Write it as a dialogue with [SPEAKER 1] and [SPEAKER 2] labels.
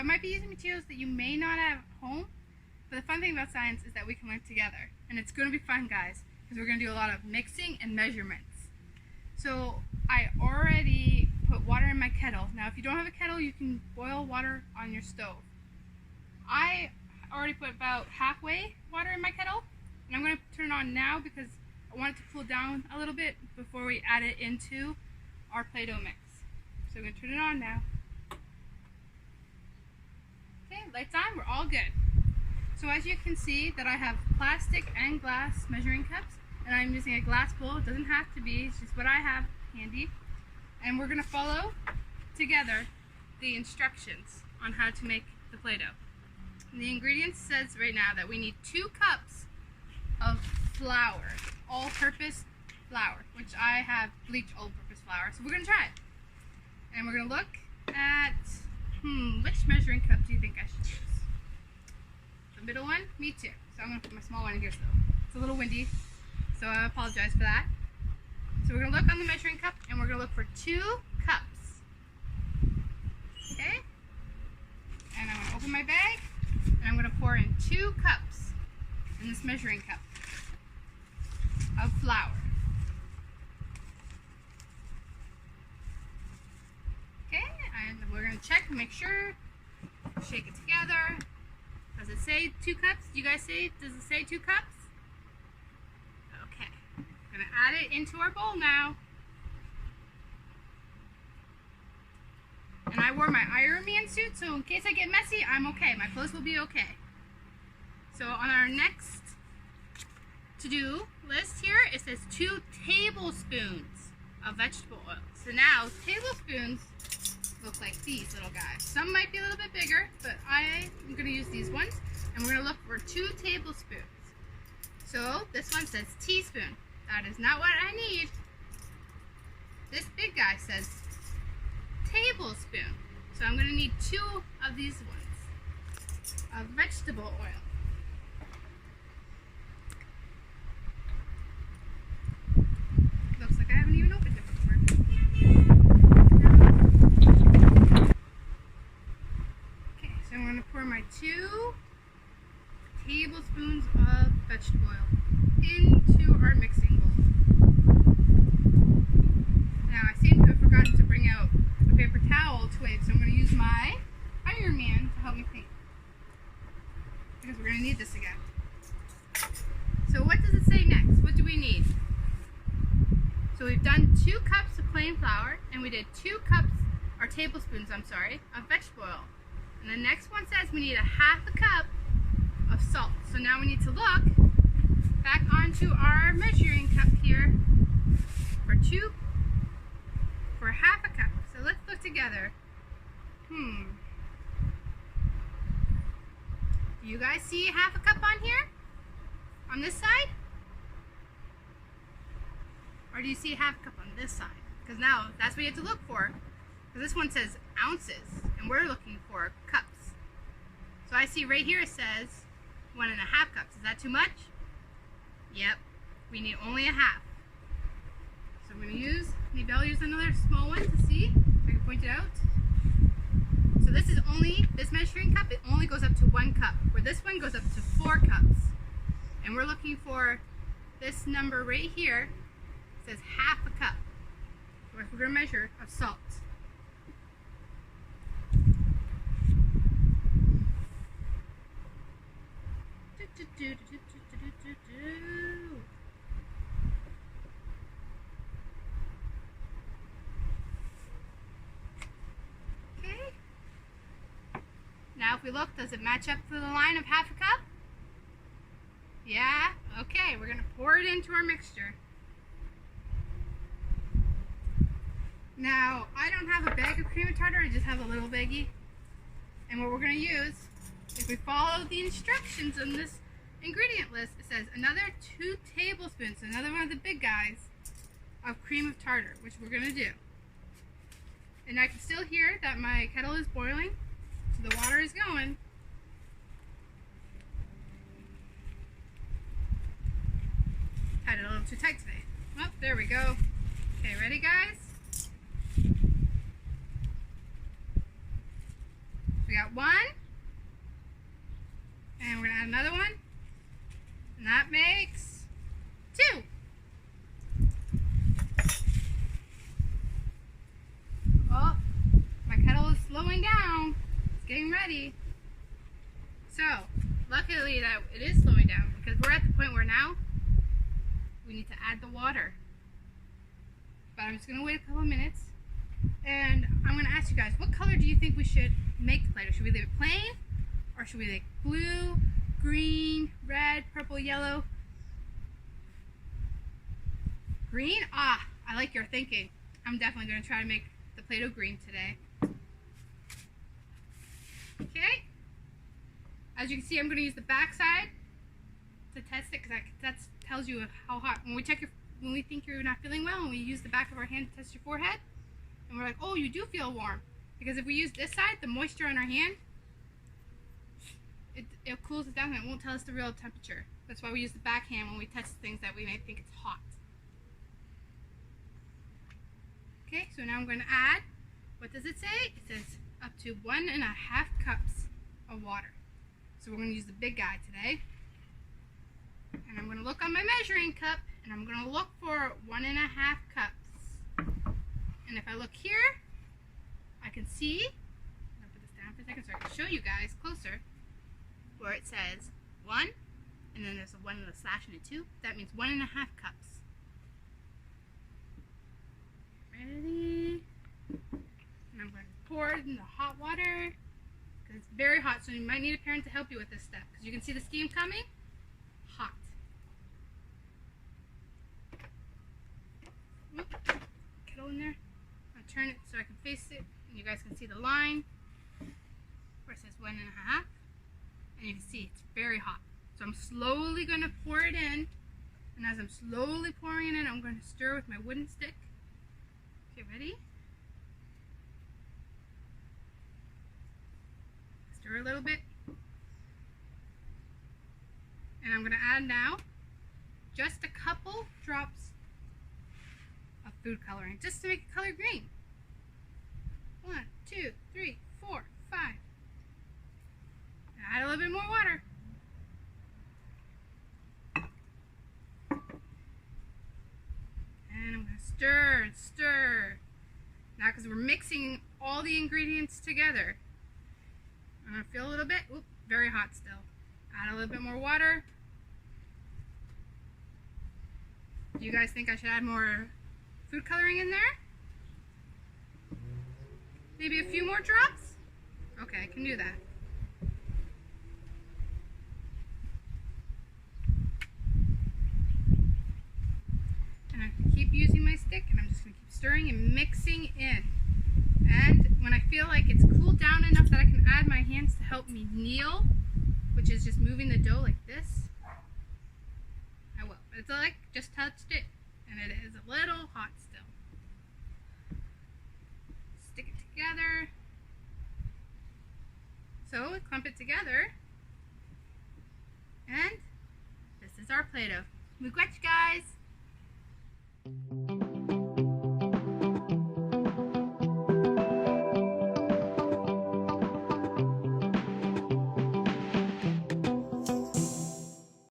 [SPEAKER 1] I might be using materials that you may not have at home, but the fun thing about science is that we can learn together. And it's going to be fun, guys, because we're going to do a lot of mixing and measurements. So I already put water in my kettle. Now if you don't have a kettle, you can boil water on your stove. I already put about halfway water in my kettle, and I'm going to turn it on now because I want it to cool down a little bit before we add it into our Play-Doh mix. So I'm going to turn it on now. Okay, lights on, we're all good. So as you can see that I have plastic and glass measuring cups, and I'm using a glass bowl. It doesn't have to be, it's just what I have handy. And we're going to follow together the instructions on how to make the Play-Doh. The ingredients says right now that we need 2 cups of flour, all-purpose flour, which I have bleached all-purpose flour. So we're going to try it. And we're going to look at, which measuring cup do you think I should use? The middle one? Me too. So I'm going to put my small one in here still. It's a little windy, so I apologize for that. So we're going to look on the measuring cup, and we're going to look for 2 cups. Okay? And I'm going to open my bag, and I'm going to pour in 2 cups in this measuring cup of flour. Okay, and we're going to check to make sure. Shake it together. Does it say 2 cups? Do you guys say, does it say 2 cups? Okay, I'm going to add it into our bowl now. And I wore my Iron Man suit, so in case I get messy, I'm okay. My clothes will be okay. So on our next to-do list here, it says 2 tablespoons of vegetable oil. So now, tablespoons look like these little guys. Some might be a little bit bigger, but I am going to use these ones. And we're going to look for 2 tablespoons. So this one says teaspoon. That is not what I need. This big guy says tablespoon. So I'm going to need 2 of these ones of vegetable oil. Looks like I haven't even opened it before. Okay, so I'm going to pour my 2 tablespoons of vegetable oil into our mixing bowl. Now I seem to have forgotten to bring out a paper towel to wipe, so I'm going to use my Iron Man to help me clean, because we're going to need this again. So what does it say next? What do we need? So we've done 2 cups of plain flour, and we did 2 cups, or tablespoons, I'm sorry, of vegetable oil. And the next one says we need a ½ cup of salt. So now we need to look back onto our measuring cup here for ½ cup. So let's look together. Do you guys see ½ cup on here? On this side? Or do you see ½ cup on this side? Because now that's what you have to look for. Because this one says ounces, and we're looking for cups. So I see right here it says 1½ cups. Is that too much? Yep. We need only ½ So I'm going to use, maybe I'll use another small one to see if I can point it out. So this is only, this measuring cup, it only goes up to 1 cup, where this one goes up to 4 cups. And we're looking for this number right here. It says ½ cup. So we're going to measure of salt. Okay. Now if we look, does it match up to the line of ½ cup? Yeah? Okay, we're going to pour it into our mixture. Now, I don't have a bag of cream of tartar, I just have a little baggie. And what we're going to use, if we follow the instructions on this ingredient list, it says another 2 tablespoons, another one of the big guys, of cream of tartar, which we're going to do. And I can still hear that my kettle is boiling, so the water is going. Had it a little too tight today. Oh, there we go. Okay, ready guys? We got one. And we're gonna add another one. And that makes 2. Oh, my kettle is slowing down. It's getting ready. So, luckily that it is slowing down because we're at the point where now we need to add the water. But I'm just gonna wait a couple of minutes and I'm gonna ask you guys, what color do you think we should make the Play-Doh? Should we leave it plain? Or should we make blue, green, red, purple, yellow? Green? Ah, I like your thinking. I'm definitely gonna try to make the Play-Doh green today. Okay. As you can see, I'm gonna use the back side to test it because that tells you how hot. When we think you're not feeling well, and we use the back of our hand to test your forehead, and we're like, oh, you do feel warm. Because if we use this side, the moisture on our hand, it cools it down and it won't tell us the real temperature. That's why we use the back hand when we test things that we may think it's hot. Okay, so now I'm going to add, what does it say? It says up to 1.5 cups of water. So we're going to use the big guy today. And I'm going to look on my measuring cup and I'm going to look for 1.5 cups. And if I look here, I can see, I'll put this down for a second so I can show you guys closer, where it says 1, and then there's a 1 and a slash and a 2. That means 1.5 cups. Ready? And I'm going to pour it in the hot water because it's very hot, so you might need a parent to help you with this step because you can see the steam coming. Hot. Oop, kettle in there. I'll turn it so I can face it and you guys can see the line where it says 1.5. And you can see it's very hot. So I'm slowly going to pour it in. And as I'm slowly pouring it in, I'm going to stir with my wooden stick. Okay, ready? Stir a little bit. And I'm going to add now just a couple drops of food coloring, just to make the color green. 1, 2, 3, 4, 5. Add a little bit more water. And I'm going to stir and stir. Now because we're mixing all the ingredients together. I'm going to feel a little bit. Oop, very hot still. Add a little bit more water. Do you guys think I should add more food coloring in there? Maybe a few more drops? Okay, I can do that. And I can keep using my stick and I'm just going to keep stirring and mixing in. And when I feel like it's cooled down enough that I can add my hands to help me knead, which is just moving the dough like this, I will. It's like just touched it and it is a little hot still. Stick it together. So clump it together. And this is our Play-Doh. Miigwetch, guys!